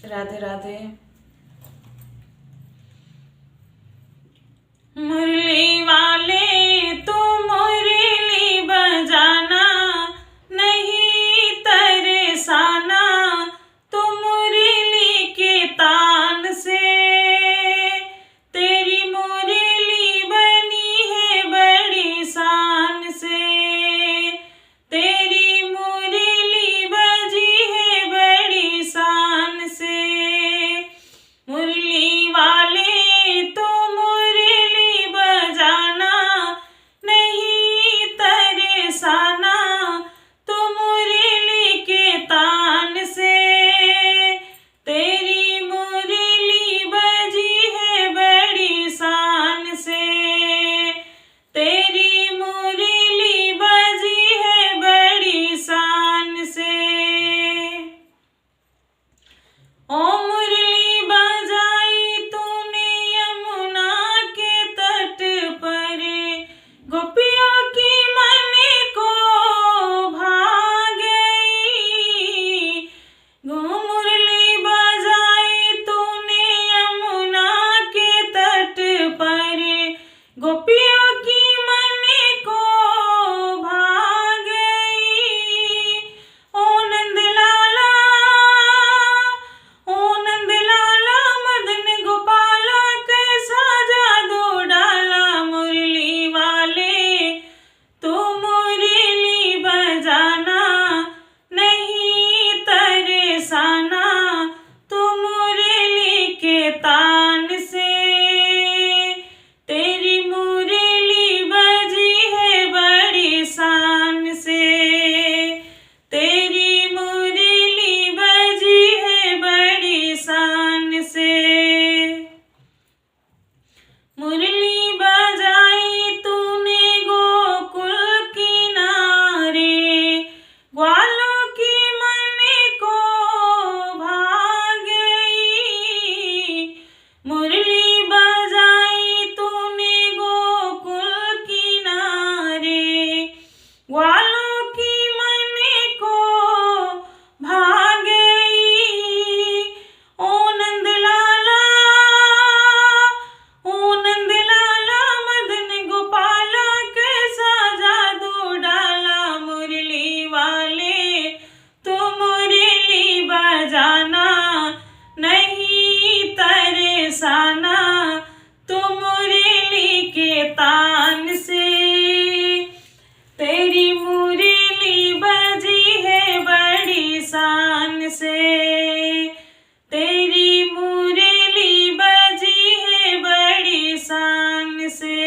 राधे राधे। मुरली वाले तू मुरली बजाना, नहीं तरसाना तू मुरली के तान से। तेरी मुरली बनी है बड़ी शान से, तेरी मुरली बजी है बड़ी शान से। मुरली वाले तो मुरली बजाना, नहीं तरसाना तो मुरली के तान से। तेरी मुरली बजी है बड़ी शान से, तेरी मुरली बजी है बड़ी शान से। ओ मुरली बजाई तूने यमुना के तट पर, गोपियों की मन को भा गई। मुरली बजाई तूने यमुना के तट पर, गोपियों की मन को भा गई। ओ नंदलाला, ओ नंदलाला मदन गोपाला, कैसा जादू डाला मुरली वाले तू मुरली बजाना, नहीं तरसाना तू मुरली के तान से। तेरी मुरली बजी है बड़ी शान से, तेरी मुरली बजी है बड़ी शान से। मुरली बजाई तूने गोकुल किनारे, ग्वालों की मन को भा गई। मुरली बजाई तूने गोकुल किनारे, ग्वालों की मन को भा गई। ओ नंदलाला, ओ नंदलाला मदन गोपाला, कैसा जादू डाला मुरली वाले तू मुरली बजाना, नहीं तरसाना तू मुरली के तान से। तेरी मुरली बजी है बड़ी शान से, तेरी मुरली बजी है बड़ी शान से।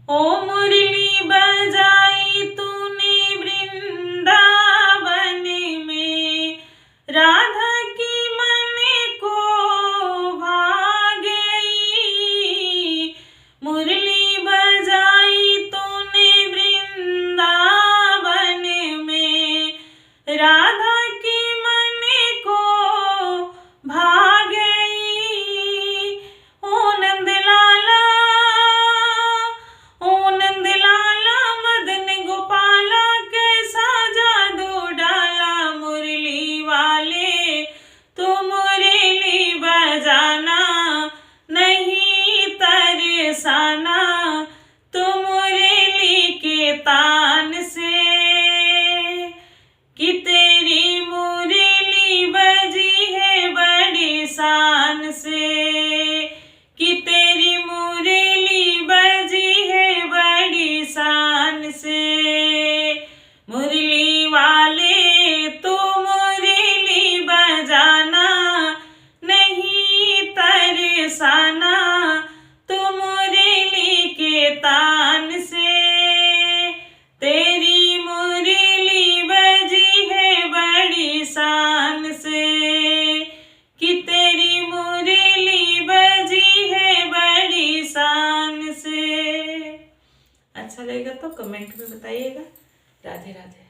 ओ मुरली बजाई तूने वृंदावन में, राधा की मन को भा गई। मुरली बजाई तूने वृंदावन में, राधा की मन को भा गई। ओ नंदलाला, ओ नंदलाला मदन गोपाला, कैसा जादू डाला मुरली वाले तू मुरली बजाना, नहीं तरसाना तू मुरली के तान से। कि तेरी मुरली बजी है बड़ी शान से, कि तेरी मुरली बजी है बड़ी शान से। मुरली वाले तू मुरली बजाना, नहीं तरसाना तू मुरली के तान से। तेरी मुरली बजी है बड़ी शान से, कि तेरी मुरली बजी है बड़ी शान से। अच्छा लगेगा तो कमेंट में बताइएगा। राधे राधे।